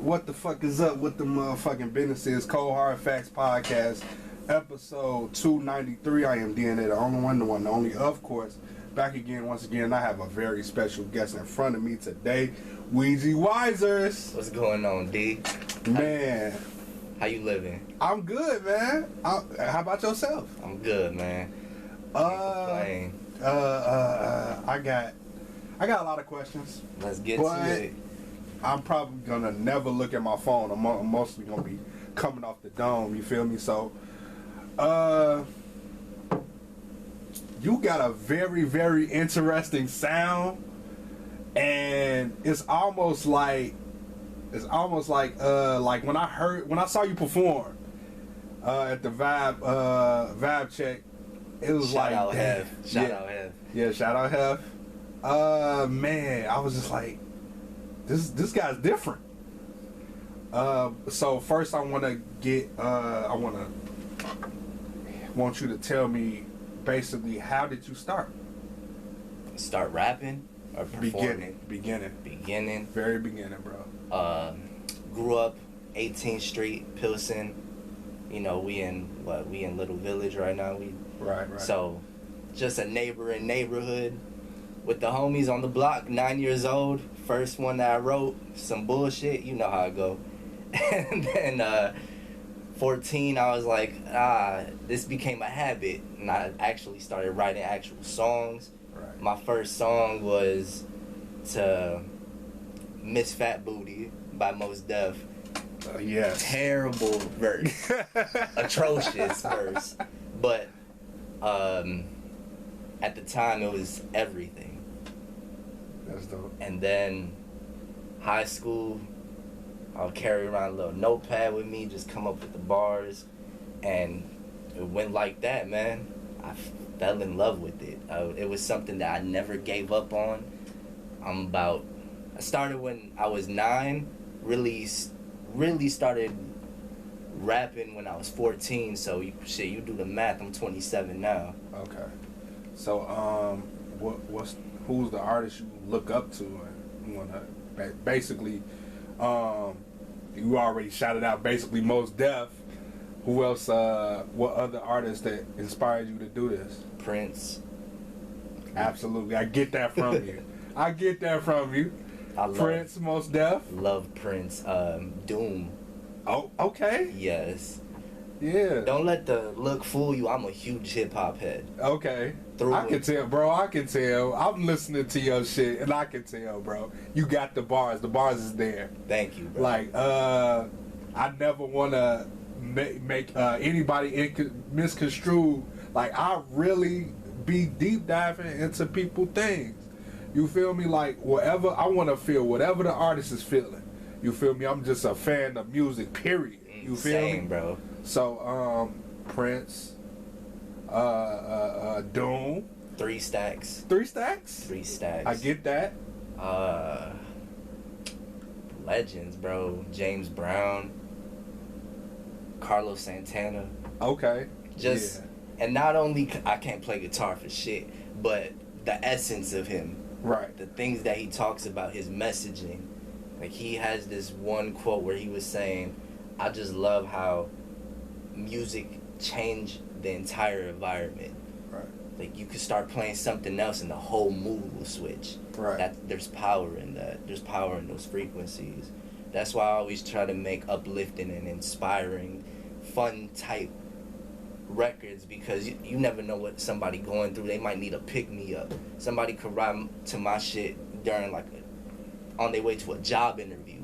What the fuck is up with the motherfucking businesses? Cold Hard Facts Podcast, episode 293. I am DNA, the only one, the only, of course. Back again, once again, I have a very special guest in front of me today, Weegi Wizers. What's going on, D? Man. How you living? I'm good, man. How about yourself? I'm good, man. I got a lot of questions. Let's get to it. I'm probably gonna never look at my phone. I'm mostly gonna be coming off the dome. You feel me? So, you got a very, very interesting sound, and it's almost like when I saw you perform at the vibe check. It was shout like out Hef. Shout out Hef. Yeah, shout out Hef. Man, I was just like, this guy's different. So first I want you to tell me basically, how did you start? Start rapping or performing? Beginning. Very beginning, bro. Grew up 18th Street, Pilsen. You know, we in Little Village right now. Right. So, just a neighborhood with the homies on the block, 9 years old. First one that I wrote, some bullshit, you know how it go. And then 14, I was like, this became a habit. And I actually started writing actual songs. Right. My first song was to Miss Fat Booty by Mos Def. Yes. Terrible verse. Atrocious verse. But at the time, it was everything. That's dope. And then high school, I'll carry around a little notepad with me, just come up with the bars, and it went like that, man. I fell in love with it. It was something that I never gave up on. I started when I was 9, really started rapping when I was 14, so you do the math, I'm 27 now. Okay. So, who's the artist you look up to? And you wanna basically, you already shouted out basically Mos Def. Who else? What other artists that inspired you to do this? Prince. Absolutely, I get that from you. I love Prince, Mos Def. Love Prince. Doom. Oh, okay. Yes. Yeah. Don't let the look fool you. I'm a huge hip hop head. Okay. I can tell, bro. I can tell. I'm listening to your shit, and I can tell, bro. You got the bars. The bars is there. Thank you, bro. Like, I never want to make anybody misconstrue. Like, I really be deep diving into people things. You feel me? Like, whatever I want to feel, whatever the artist is feeling. You feel me? I'm just a fan of music, period. You feel me? Same, bro. So, Prince, Doom. 3 Stacks. 3 Stacks? 3 Stacks. I get that. Legends, bro. James Brown. Carlos Santana. Okay. And not only I can't play guitar for shit, but the essence of him. Right. The things that he talks about, his messaging. Like, he has this one quote where he was saying, I just love how music changed the entire environment. Right. Like, you could start playing something else and the whole mood will switch. Right. There's power in that. There's power in those frequencies. That's why I always try to make uplifting and inspiring, fun type records, because you never know what somebody going through. They might need a pick-me-up. Somebody could ride to my shit during on their way to a job interview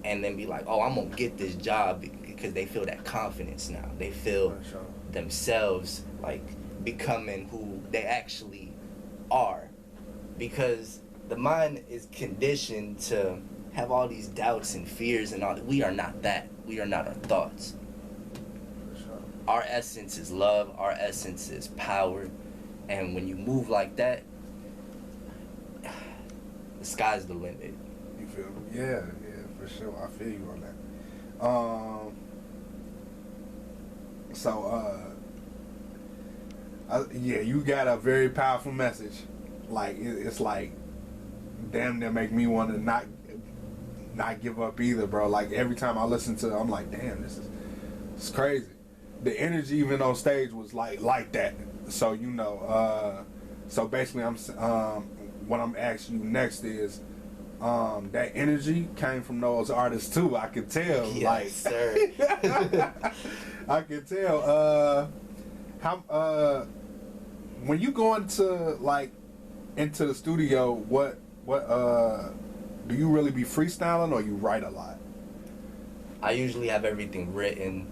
and then be like, oh, I'm gonna get this job, because they feel that confidence now. They feel themselves like becoming who they actually are, because the mind is conditioned to have all these doubts and fears and all that. We are not that. We are not our thoughts. Our essence is love. Our essence is power. And when you move like that, the sky's the limit. You feel me? Yeah, for sure. I feel you on that. You got a very powerful message. Like, it's like, damn near make me want to not give up either, bro. Like every time I listen to it, I'm like, damn, it's crazy. The energy even on stage was like that. So so basically what I'm asking you next is that energy came from those artists too. I could tell. Yes, like, sir. I could tell. How when you go into the studio, what do you really be freestyling or you write a lot? I usually have everything written.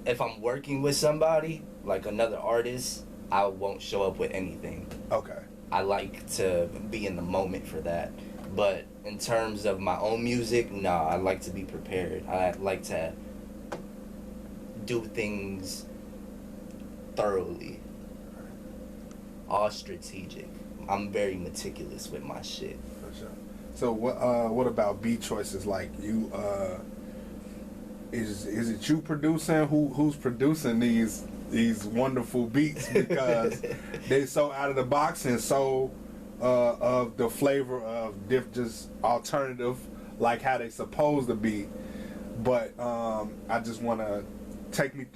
If I'm working with somebody, like another artist, I won't show up with anything. Okay. I like to be in the moment for that. But in terms of my own music, nah, I like to be prepared. I like to do things thoroughly. All strategic. I'm very meticulous with my shit. For sure. So what about beat choices? Like you is it you producing? Who's producing these wonderful beats, because they so out of the box and so of the flavor of just alternative, like how they supposed to be. But I just want to take me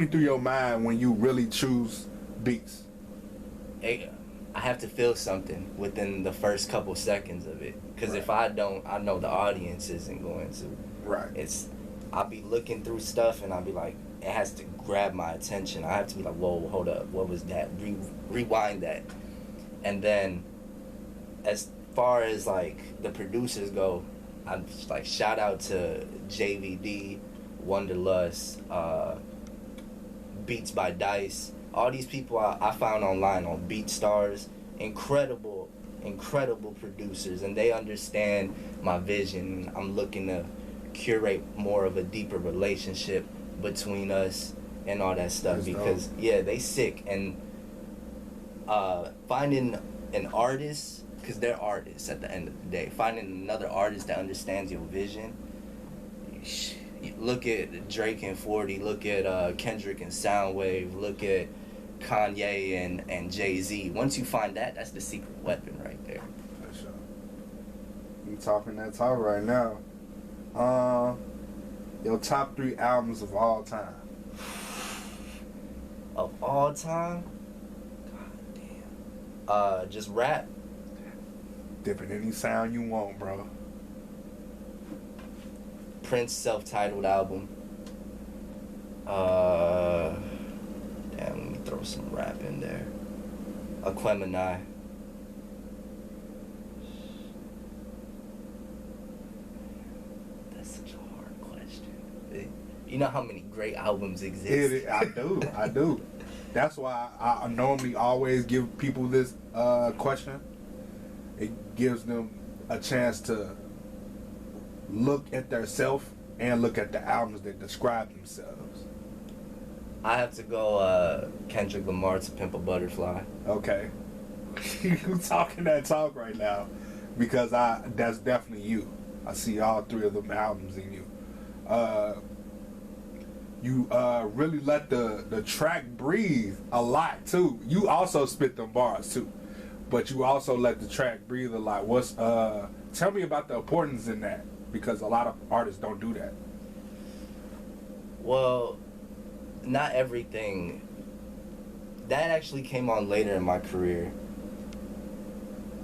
through your mind when you really choose beats. I have to feel something within the first couple seconds of it, because if I don't, I know the audience isn't going to. Right. I'll be looking through stuff and I'll be like, it has to grab my attention. I have to be like, whoa, hold up, what was that? Rewind that. And then as far as like the producers go, I'm just like, shout out to JVD, Wonderlust, Beats by Dice. All these people I found online on BeatStars, incredible producers, and they understand my vision. I'm looking to curate more of a deeper relationship between us and all that stuff. That's because dope. Yeah, they sick. And finding an artist, because they're artists at the end of the day, finding another artist that understands your vision. Look at Drake and 40, look at Kendrick and Soundwave, look at Kanye and Jay-Z. Once you find that, that's the secret weapon right there. For sure. You talking that talk right now. Your top 3 albums of all time. Of all time? God damn. Just rap. Different any sound you want, bro. Prince self-titled album. Damn, let me throw some rap in there. Aquemini. That's such a hard question. You know how many great albums exist? I do. That's why I normally always give people this question. It gives them a chance to look at their self and look at the albums that describe themselves. I have to go Kendrick Lamar to Pimp a Butterfly. Okay. You talking that talk right now, because that's definitely you. I see all 3 of them albums in you. You really let the track breathe a lot too. You also spit them bars too, but you also let the track breathe a lot. Tell me about the importance in that, because a lot of artists don't do that. Well, not everything. That actually came on later in my career.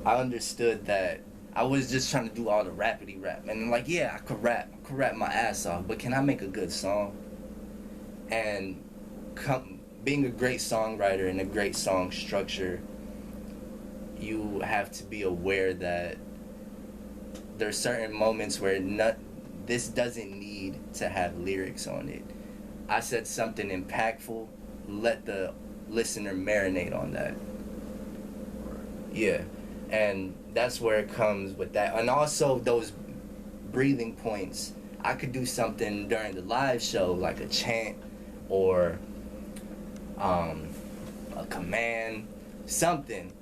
I understood that I was just trying to do all the rapidy rap. And I'm like, yeah, I could rap my ass off, but can I make a good song? And being a great songwriter and a great song structure, you have to be aware that there's certain moments where this doesn't need to have lyrics on it. I said something impactful, let the listener marinate on that. Yeah, and that's where it comes with that. And also those breathing points. I could do something during the live show, like a chant or a command, something.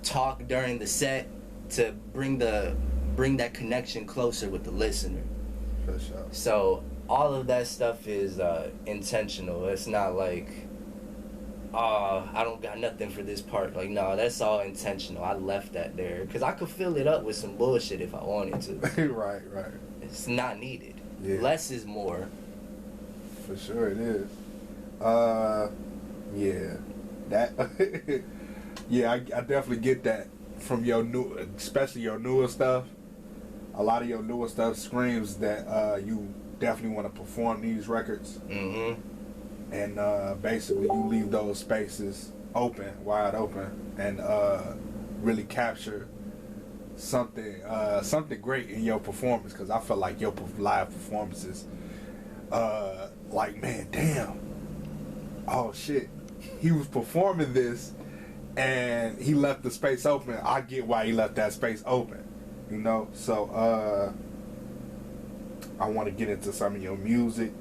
Talk during the set to bring that connection closer with the listener. For sure. So all of that stuff is intentional. It's not like I don't got nothing for this part. Like, no, that's all intentional. I left that there because I could fill it up with some bullshit if I wanted to. Right. It's not needed. Yeah. Less is more. For sure it is. Yeah. That. Yeah, I definitely get that from your new, especially your newer stuff. A lot of your newer stuff screams that you definitely want to perform these records. Mm-hmm. And basically you leave those spaces open, wide open, and really capture something great in your performance. Because I feel like your live performances, like, man, damn, oh shit, he was performing this and he left the space open. I get why he left that space open, you know. So I want to get into some of your music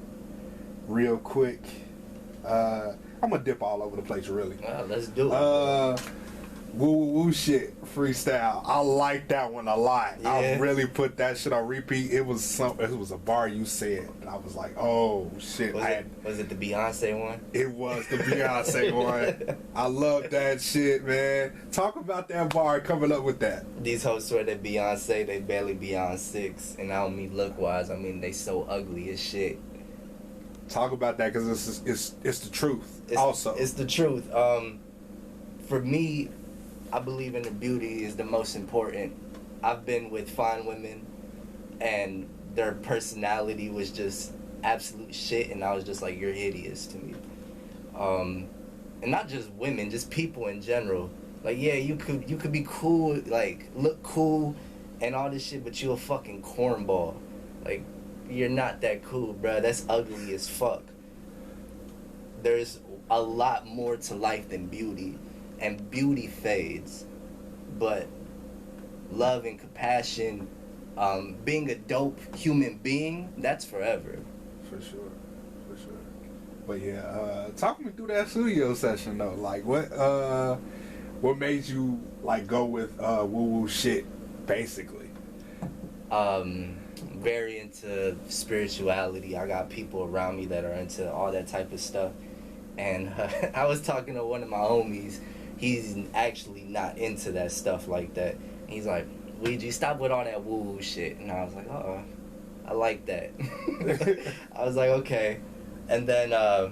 real quick. I'm gonna dip all over the place, really. Let's do it. Woo woo woo shit freestyle. I like that one a lot. Yeah. I really put that shit on repeat. It was a bar you said, and I was like, oh shit. Was it the Beyonce one? It was the Beyonce one. I love that shit, man. Talk about that bar coming up with that. These hoes swear they Beyonce, they barely beyond 6, and I don't mean look wise. I mean they so ugly as shit. Talk about that because it's the truth. It's the truth. For me, I believe in the beauty is the most important. I've been with fine women, and their personality was just absolute shit, and I was just like, you're hideous to me. And not just women, just people in general. Like, yeah, you could be cool, like look cool, and all this shit, but you a fucking cornball. Like, you're not that cool, bruh. That's ugly as fuck. There's a lot more to life than beauty, and beauty fades. But love and compassion, being a dope human being, that's forever. For sure. But yeah, talk me through that studio session though. Like, what made you like go with woo woo shit, basically? Very into spirituality. I got people around me that are into all that type of stuff. And I was talking to one of my homies. He's actually not into that stuff like that. He's like, Weegi, stop with all that woo-woo shit. And I was like, oh, I like that. I was like, okay. And then I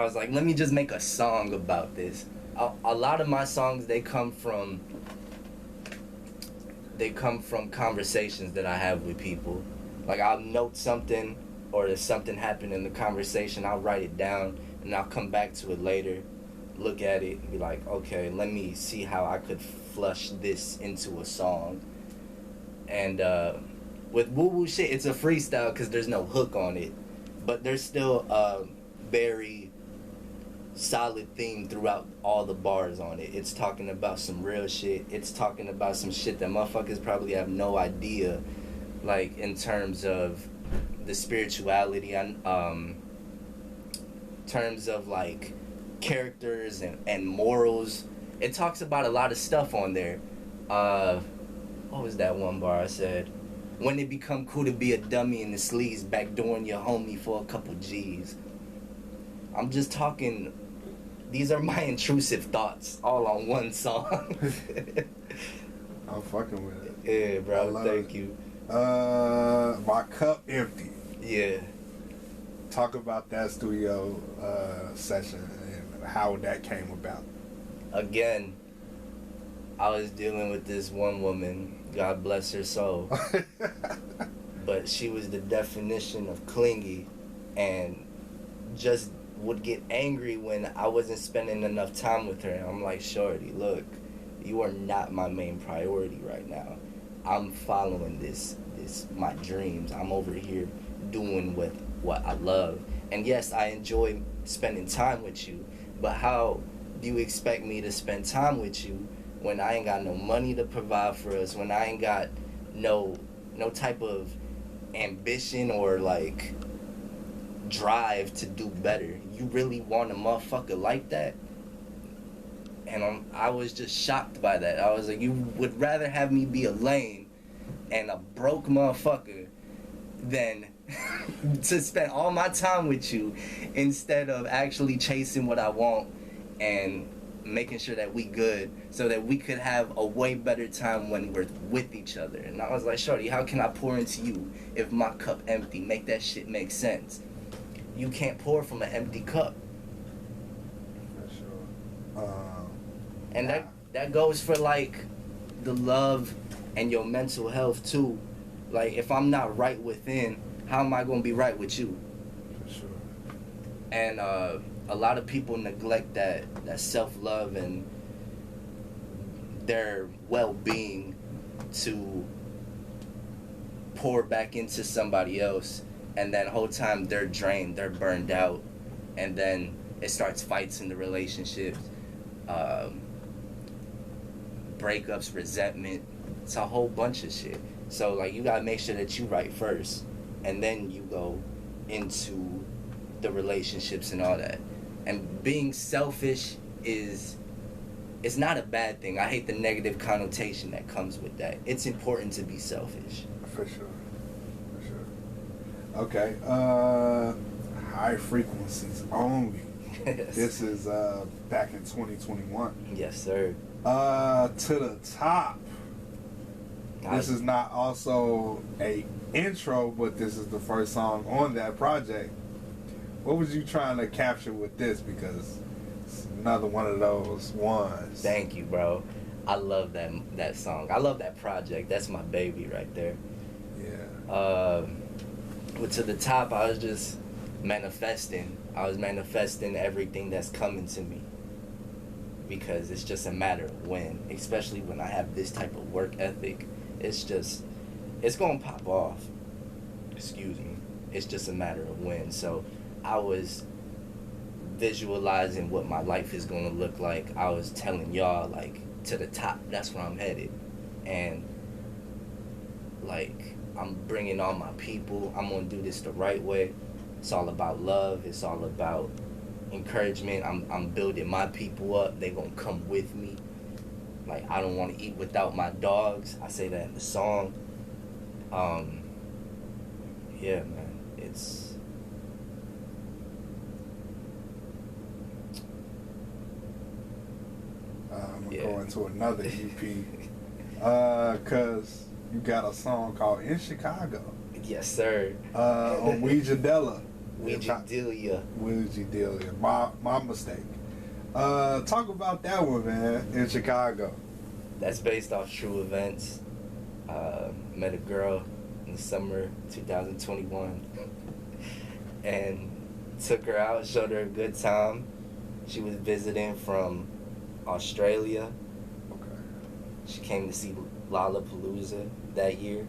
was like, let me just make a song about this. A lot of my songs, they come from conversations that I have with people. Like, I'll note something, or if something happened in the conversation, I'll write it down, and I'll come back to it later, look at it, and be like, okay, let me see how I could flush this into a song. And with Woo Woo Shit, it's a freestyle because there's no hook on it, but there's still a very solid theme throughout all the bars on it. It's talking about some real shit. It's talking about some shit that motherfuckers probably have no idea, like in terms of the spirituality and terms of like characters and morals. It talks about a lot of stuff on there. What was that one bar I said? When it become cool to be a dummy in the sleeves, backdooring your homie for a couple G's. I'm just talking. These are my intrusive thoughts, all on one song. I'm fucking with it. Yeah, bro. Thank you. My cup empty. Yeah. Talk about that studio session and how that came about. Again, I was dealing with this one woman. God bless her soul. But she was the definition of clingy, and just would get angry when I wasn't spending enough time with her. And I'm like, shorty, look, you are not my main priority right now. I'm following this my dreams. I'm over here doing what I love. And yes, I enjoy spending time with you, but how do you expect me to spend time with you when I ain't got no money to provide for us, when I ain't got no type of ambition or like drive to do better? You really want a motherfucker like that? And I was just shocked by that. I was like, you would rather have me be a lame and a broke motherfucker than to spend all my time with you instead of actually chasing what I want and making sure that we good so that we could have a way better time when we're with each other. And I was like, shorty, how can I pour into you if my cup empty? Make that shit make sense. You can't pour from an empty cup. For sure. And that goes for like the love and your mental health too. Like if I'm not right within, how am I gonna be right with you? For sure. And a lot of people neglect that self-love and their well-being to pour back into somebody else, and then whole time they're drained, they're burned out, and then it starts fights in the relationships, breakups, resentment. It's a whole bunch of shit. So like you gotta make sure that you right first, and then you go into the relationships and all that. And being selfish it's not a bad thing. I hate the negative connotation that comes with that. It's important to be selfish. For sure. Okay. High frequencies only. Yes. This is back in 2021. Yes, sir. To the top. This is not also a intro, but this is the first song on that project. What was you trying to capture with this? Because it's another one of those ones. Thank you, bro. I love that song. I love that project. That's my baby right there. Yeah. But to the top, I was just manifesting. I was manifesting everything that's coming to me. Because it's just a matter of when. Especially when I have this type of work ethic. It's going to pop off. Excuse me. It's just a matter of when. So I was visualizing what my life is going to look like. I was telling y'all, like, to the top, that's where I'm headed. And, like, I'm bringing all my people. I'm going to do this the right way. It's all about love. It's all about encouragement. I'm building my people up. They going to come with me. Like, I don't want to eat without my dogs. I say that in the song. Yeah, man. It's... I'm going to go into another EP. Because you got a song called In Chicago. Yes, sir. On Weegi Della. Weegi Delia. My mistake. Talk about that one, man, in Chicago. That's based off true events. Met a girl in the summer 2021 and took her out, showed her a good time. She was visiting from Australia. Okay. She came to see Lollapalooza that year.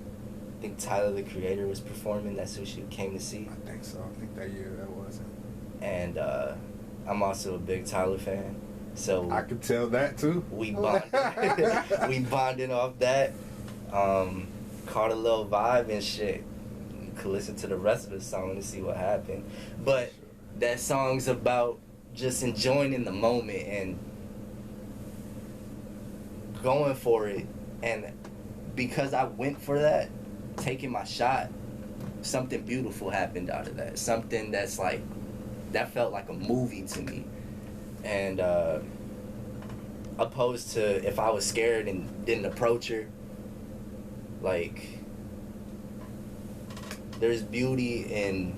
I think Tyler, the Creator, was performing. That's who she came to see. I think so. I think that year that was it. And I'm also a big Tyler fan. So I could tell that too. We bonded. We bonded off that. Caught a little vibe and shit. You could listen to the rest of the song to see what happened. But that song's about just enjoying in the moment and going for it. And because I went for that, taking my shot, something beautiful happened out of that. Something that's like, that felt like a movie to me. And opposed to if I was scared and didn't approach her, like, there's beauty in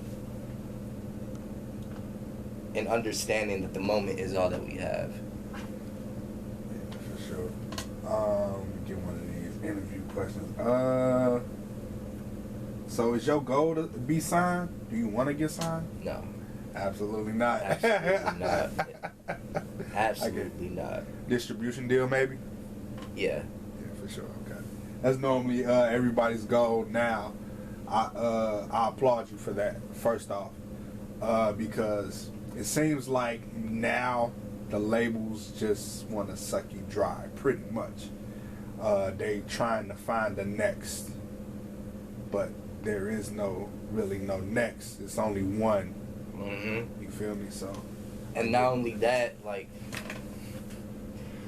understanding that the moment is all that we have. Yeah, for sure. Get one of these interview questions. So is your goal to be signed? Do you want to get signed? No. Absolutely not. Absolutely not. Absolutely not. Distribution deal, maybe? Yeah. Yeah, for sure. Okay. That's normally everybody's goal now. I applaud you for that, first off. Because it seems like now the labels just want to suck you dry, pretty much. They trying to find the next. But there is really no next. It's only one. Mm-hmm. You feel me? So, and not only that, like,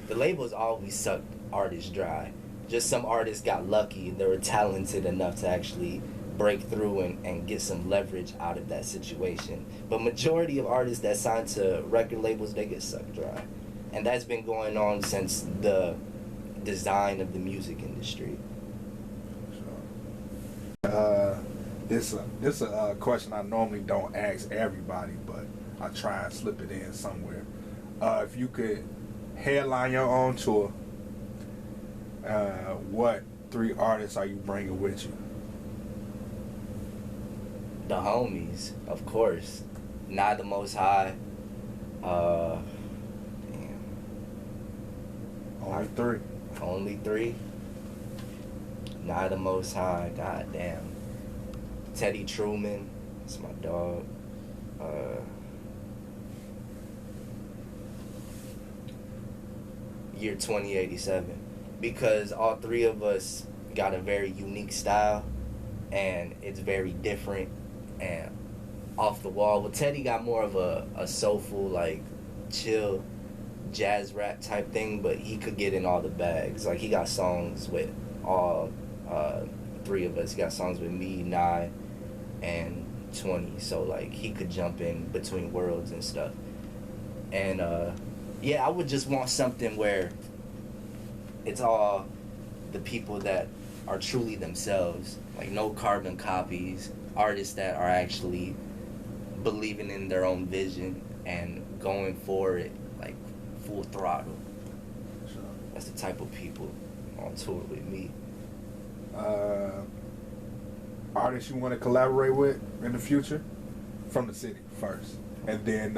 the labels always suck artists dry. Just some artists got lucky. They were talented enough to actually break through and get some leverage out of that situation. But majority of artists that sign to record labels, they get sucked dry. And that's been going on since the design of the music industry. This a question I normally don't ask everybody, but I try and slip it in somewhere. If you could headline your own tour, what 3 artists are you bringing with you? The homies, of course. Not the Most High. Damn. Only 3. Only 3. Not the Most High. God damn. Teddy Truman. That's my dog. Year 2087. Because all 3 of us got a very unique style, and it's very different and off the wall. Well, Teddy got more of a soulful, like, chill jazz rap type thing, but he could get in all the bags. Like, he got songs with all 3 of us. He got songs with me, Nye, and 20. So, like, he could jump in between worlds and stuff. And, yeah, I would just want something where it's all the people that are truly themselves. Like, no carbon copies. Artists that are actually believing in their own vision and going for it, like, full throttle. Sure. That's the type of people on tour with me. Artists you want to collaborate with in the future? From the city first. And then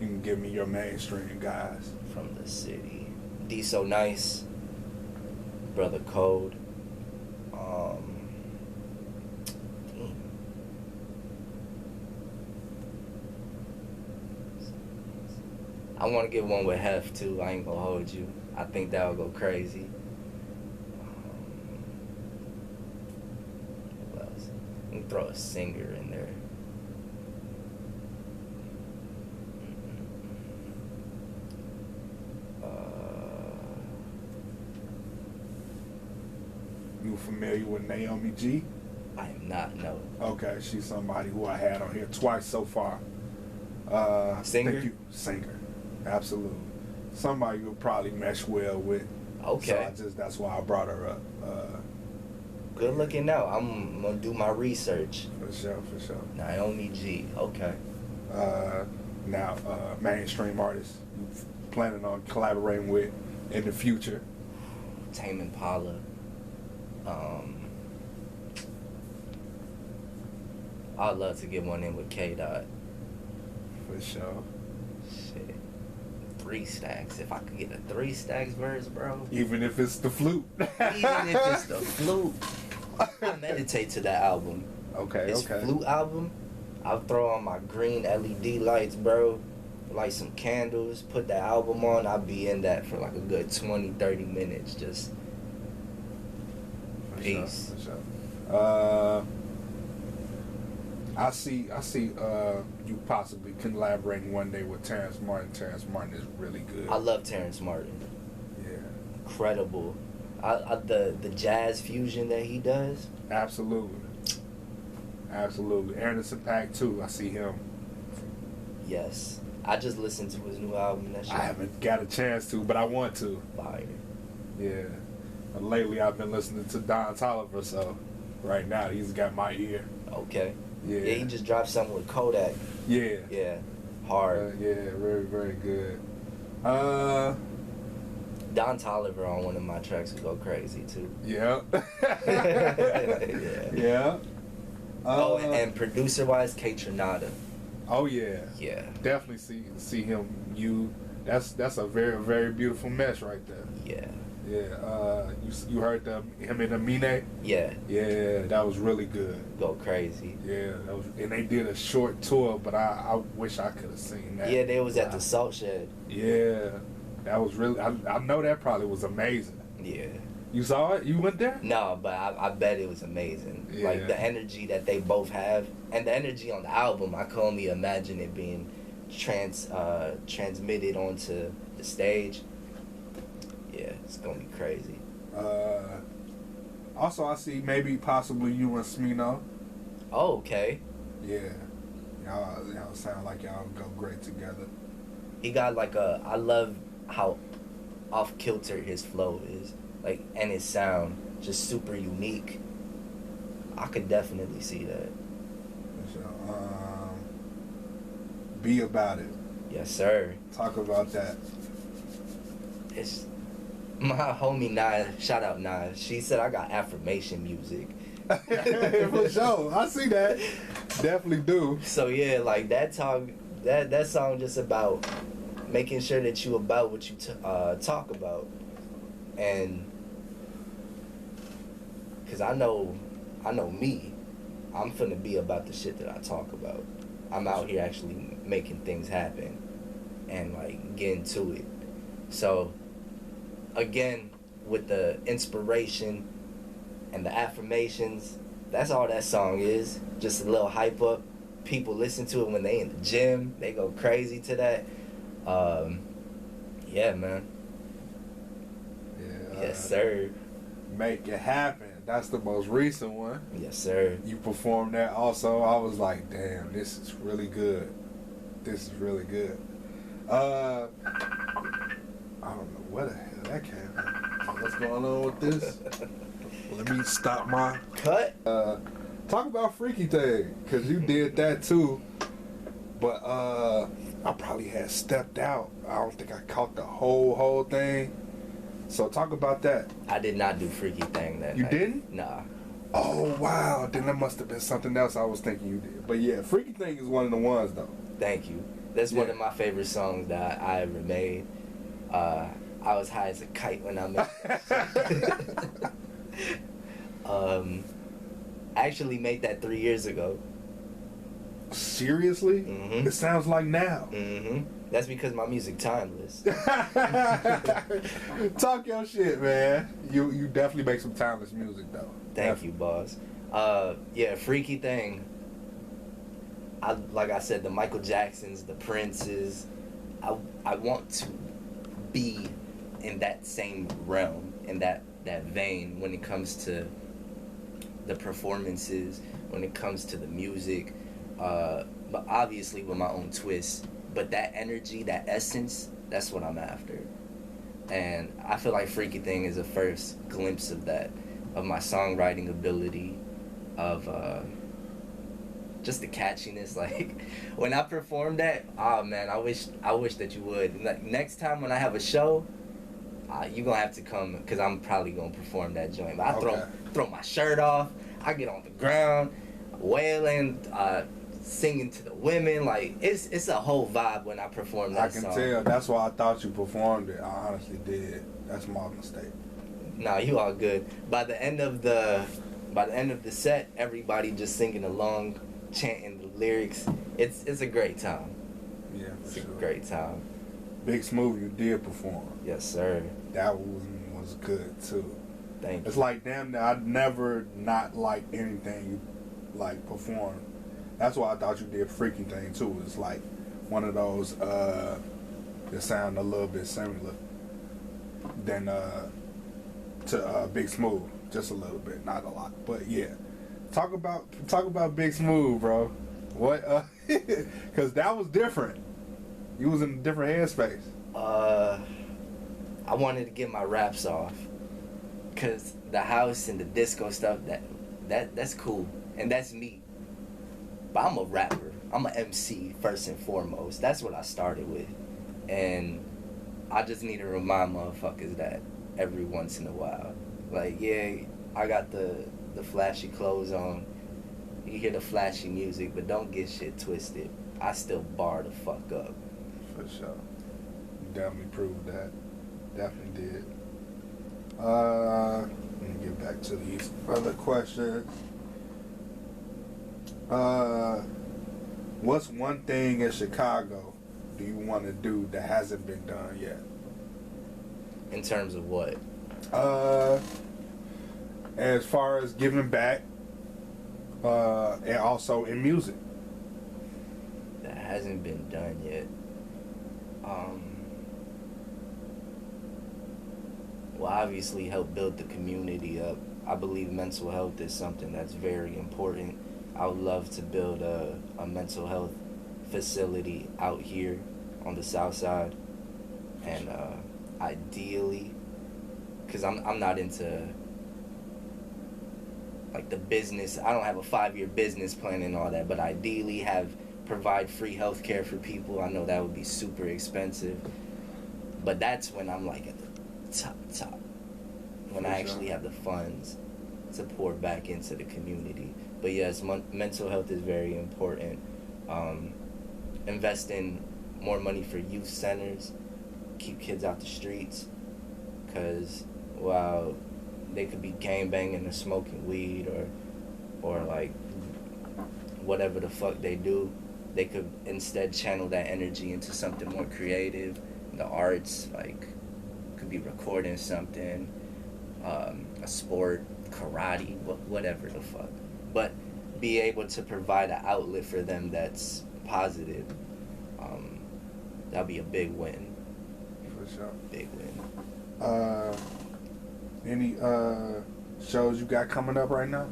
you can give me your mainstream guys. From the city. D So Nice. Brother Code. I want to get one with Hef too. I ain't gonna hold you. I think that'll go crazy. What else? Let me throw a singer in there. You familiar with Naomi G? I am not, no. Okay, she's somebody who I had on here twice so far. Singer? Singer. Absolutely. Somebody you'll probably mesh well with. Okay. So that's why I brought her up. Good looking out. I'm gonna do my research. For sure. Naomi G. Okay. Now, mainstream artists you planning on collaborating with in the future? Tame Impala. I'd love to get one in with K-Dot. For sure. Shit. 3 stacks. If I could get a 3 stacks verse, bro. Even if it's the flute. Even if it's the flute. I meditate to that album. Okay. This flute album, I'll throw on my green LED lights, bro. Light some candles, put that album on. I'll be in that for like a good 20-30 minutes. Just For peace. Sure. I see you possibly collaborating one day with Terrence Martin. Terrence Martin is really good. I love Terrence Martin. Yeah. Incredible. The jazz fusion that he does. Absolutely. Anderson .Paak too. I see him. Yes. I just listened to his new album. That shit. I haven't got a chance to, but I want to. Fire. Yeah. But lately I've been listening to Don Toliver, so right now he's got my ear. Okay. Yeah. Yeah, he just dropped something with Kodak. Yeah. Yeah. Hard. Yeah, very, very good. Don Toliver on one of my tracks would go crazy too. Yeah. Yeah. Yeah. And producer-wise, K Tronada. Oh yeah. Yeah. Definitely see him. That's a very, very beautiful mesh right there. Yeah. Yeah. You heard him and Amine? Yeah. Yeah, that was really good. Go crazy. Yeah, and they did a short tour, but I wish I could have seen that. Yeah, they was at the Salt Shed. Yeah, that was really. I know that probably was amazing. Yeah. You saw it? You went there? No, but I bet it was amazing. Yeah. Like the energy that they both have, and the energy on the album, I can only imagine it being transmitted onto the stage. Yeah, it's gonna be crazy. Also, I see maybe possibly you and Smino. Oh, okay. Yeah. Y'all sound like y'all go great together. He got like I love how off kilter his flow is, like, and his sound just super unique. I could definitely see that. So, be about it. Yes, sir. Talk about that. It's my homie Nas. Shout out Nas. She said I got affirmation music. For sure, I see that. Definitely do. So yeah, like that song just about making sure that you about what you talk about, and because I know me, I'm finna be about the shit that I talk about. I'm out here actually making things happen and like getting to it. So again, with the inspiration and the affirmations, that's all that song is. Just a little hype up. People listen to it when they in the gym. They go crazy to that. Yeah, man. Yeah. Yes, sir. Make It Happen. That's the most recent one. Yes, sir. You performed that also. I was like, damn, this is really good. This is really good. I don't know what the hell that came from. What's going on with this? Let me stop my Cut. talk about Freaky Thing, because you did that too. But I probably had stepped out. I don't think I caught the whole thing. So talk about that. I did not do Freaky Thing that You night. didn't? Nah. Oh wow, then that must have been something else I was thinking you did. But yeah, Freaky Thing is one of the ones though. Thank you. That's one of my favorite songs that I ever made. I was high as a kite when I made it. I actually made that 3 years ago. Seriously? Mm-hmm. It sounds like now. Mm-hmm. That's because my music timeless. Talk your shit, man. You definitely make some timeless music though. Thank you, boss. Yeah, Freaky Thing. Like I said, the Michael Jacksons, the Princes. I want to be in that same realm, in that vein when it comes to the performances, when it comes to the music, but obviously with my own twist. But that energy, that essence, that's what I'm after. And I feel like Freaky Thing is a first glimpse of that, of my songwriting ability, of just the catchiness. Like when I performed that, oh man, I wish that you would. Like, next time when I have a show, you gonna have to come, because I'm probably gonna perform that joint. But I throw my shirt off, I get on the ground, wailing, singing to the women. Like it's a whole vibe when I perform that song. I can tell. That's why I thought you performed it. I honestly did. That's my mistake. Nah, you all good. By the end of the set, everybody just singing along, chanting the lyrics. It's a great time. Yeah, It's for a sure. great time. Big Smooth, you did perform. Yes, sir. That was good too. Thank you. It's like damn, I'd never not like anything you like performed. That's why I thought you did Freaky Thing too. It's like one of those that sound a little bit similar than to Big Smooth, just a little bit, not a lot, but yeah. Talk about Big Smooth, bro. What? Because that was different. You was in a different headspace. I wanted to get my raps off, cause the house and the disco stuff that's cool, and that's me. But I'm a rapper. I'm an MC first and foremost. That's what I started with, and I just need to remind motherfuckers that every once in a while. Like, yeah, I got the flashy clothes on. You hear the flashy music, but don't get shit twisted. I still bar the fuck up. For sure. You definitely proved that. Definitely did. Let me get back to these other questions. What's one thing in Chicago do you want to do that hasn't been done yet? In terms of what? As far as giving back, and also in music. That hasn't been done yet. Well, obviously help build the community up I believe mental health is something that's very important. I would love to build a mental health facility out here on the south side, and ideally, because I'm not into like the business. I don't have a 5-year business plan and all that, but ideally provide free health care for people. I know that would be super expensive, but that's when I'm like at the top, when I actually have the funds to pour back into the community. But yes, mental health is very important. Invest in more money for youth centers, keep kids out the streets, because while they could be gang banging or smoking weed or like whatever the fuck they do, they could instead channel that energy into something more creative. The arts, like, could be recording something, a sport, karate, whatever the fuck. But be able to provide an outlet for them that's positive. That'll be a big win. For sure. Big win. Any shows you got coming up right now?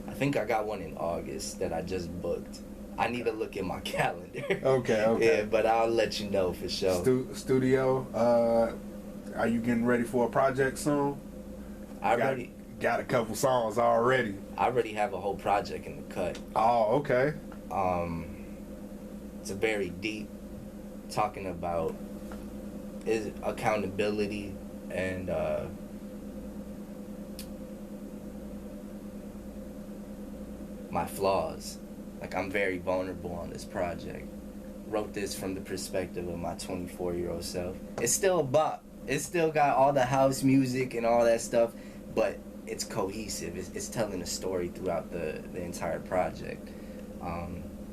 I think I got one in August that I just booked. I need to look at my calendar. Okay. Yeah, but I'll let you know for sure. Studio, are you getting ready for a project soon? I already got a couple songs already. I already have a whole project in the cut. Oh, okay. It's a very deep, talking about is accountability and my flaws. Like, I'm very vulnerable on this project. Wrote this from the perspective of my 24-year-old self. It's still a bop. It's still got all the house music and all that stuff, but it's cohesive. It's telling a story throughout the entire project.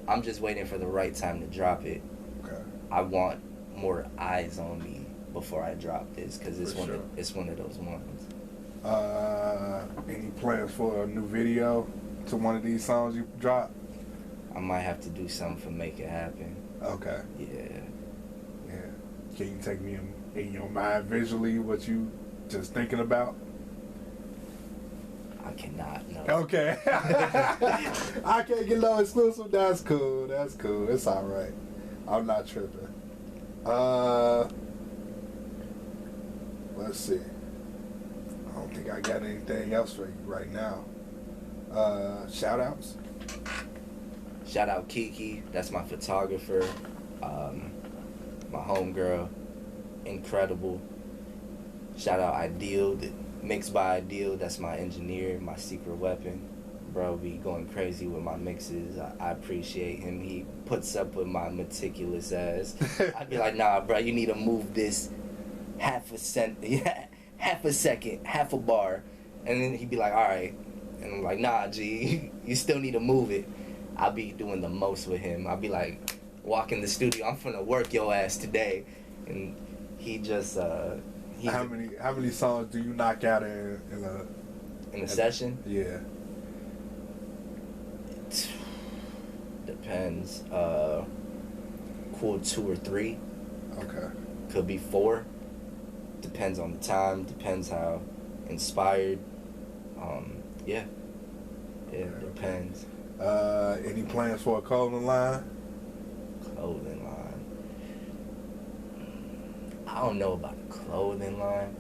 I'm just waiting for the right time to drop it. Okay. I want more eyes on me before I drop this, because it's one of those ones. Any plans for a new video to one of these songs you dropped? I might have to do something for Make It Happen. Okay. Yeah. Can you take me in your mind visually what you just thinking about? I cannot, no. Okay. I can't get no exclusive. That's cool. It's all right. I'm not tripping. Let's see. I don't think I got anything else for you right now. Shout outs? Shout out Kiki, that's my photographer. My homegirl, incredible. Shout out Ideal, Mixed by Ideal, that's my engineer, my secret weapon. Bro be going crazy with my mixes. I appreciate him. He puts up with my meticulous ass. I'd be like, nah, bro, you need to move this half a second, half a bar. And then he'd be like, all right. And I'm like, nah, G, you still need to move it. I'll be doing the most with him. I'll be like, walk in the studio, I'm finna work your ass today. And he just, how many songs do you knock out in a session? Yeah. Depends. Cool, 2 or 3. Okay. Could be 4. Depends on the time. Depends how inspired. Yeah. It depends. Any plans for a clothing line? Clothing line. I don't know about a clothing line,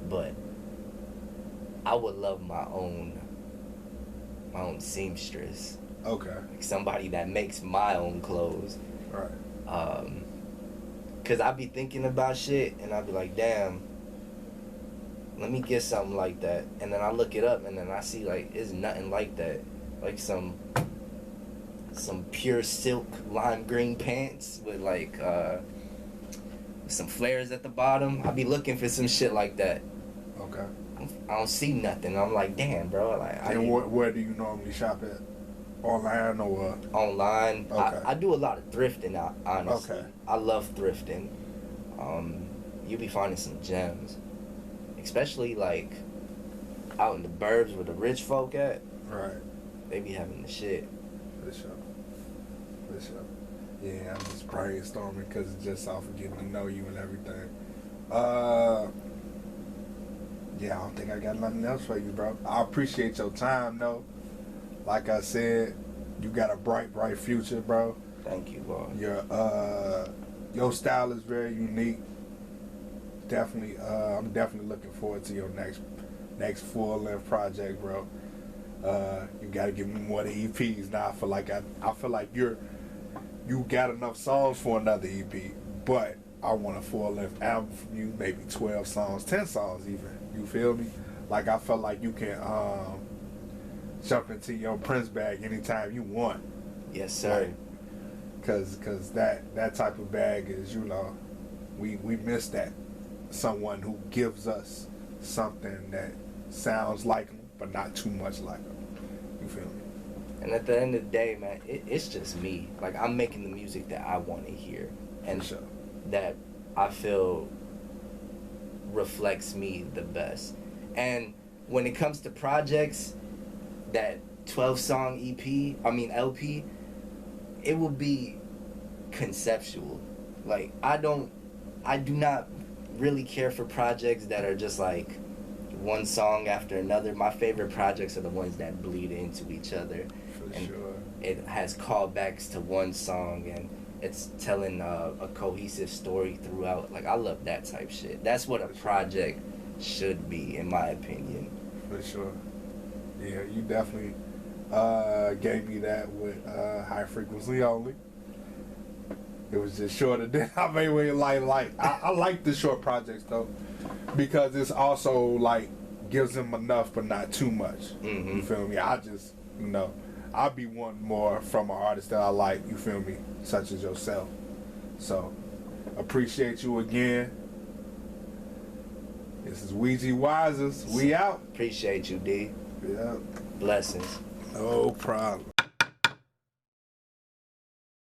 but I would love my own seamstress. Okay. Like somebody that makes my own clothes. Right. Cause I be thinking about shit and I be like, damn, let me get something like that. And then I look it up and then I see like it's nothing like that. Like some pure silk lime green pants with like some flares at the bottom. I be looking for some shit like that. Okay. I don't see nothing. I'm like, damn, bro. Like, and where do you normally shop at? Online or? Online. Okay. I do a lot of thrifting, honestly. Okay. I love thrifting. You be finding some gems. Especially, like, out in the burbs where the rich folk at. Right. They be having the shit. For sure. Yeah, I'm just brainstorming because it's just off of getting to know you and everything. Yeah, I don't think I got nothing else for you, bro. I appreciate your time, though. Like I said, you got a bright, bright future, bro. Thank you, boy. Your style is very unique. Definitely, I'm definitely looking forward to your next full length project, bro. You gotta give me more of the EPs now. I feel like you got enough songs for another EP, but I want a full length album from you, maybe 12 songs, 10 songs even. You feel me? Like I felt like you can jump into your Prince bag anytime you want. Yes, sir. Like, cause that type of bag is, we miss that. Someone who gives us something that sounds like them, but not too much like them. You feel me? And at the end of the day, man, it's just me. Like, I'm making the music that I want to hear, and sure. that I feel reflects me the best. And when it comes to projects, that 12-song LP, it will be conceptual. Like, I do not really care for projects that are just like one song after another. My favorite projects are the ones that bleed into each other. For and sure. It has callbacks to one song, and it's telling a cohesive story throughout. Like, I love that type shit. That's what a project should be, in my opinion. For sure. Yeah, you definitely gave me that with High Frequency Only. It was just shorter than I I like the short projects though, because it's also like gives them enough but not too much. Mm-hmm. You feel me? I just I'll be wanting more from an artist that I like. You feel me? Such as yourself. So appreciate you again. This is Weegi Wizers. We out. Appreciate you, D. Yeah. Blessings. No problem.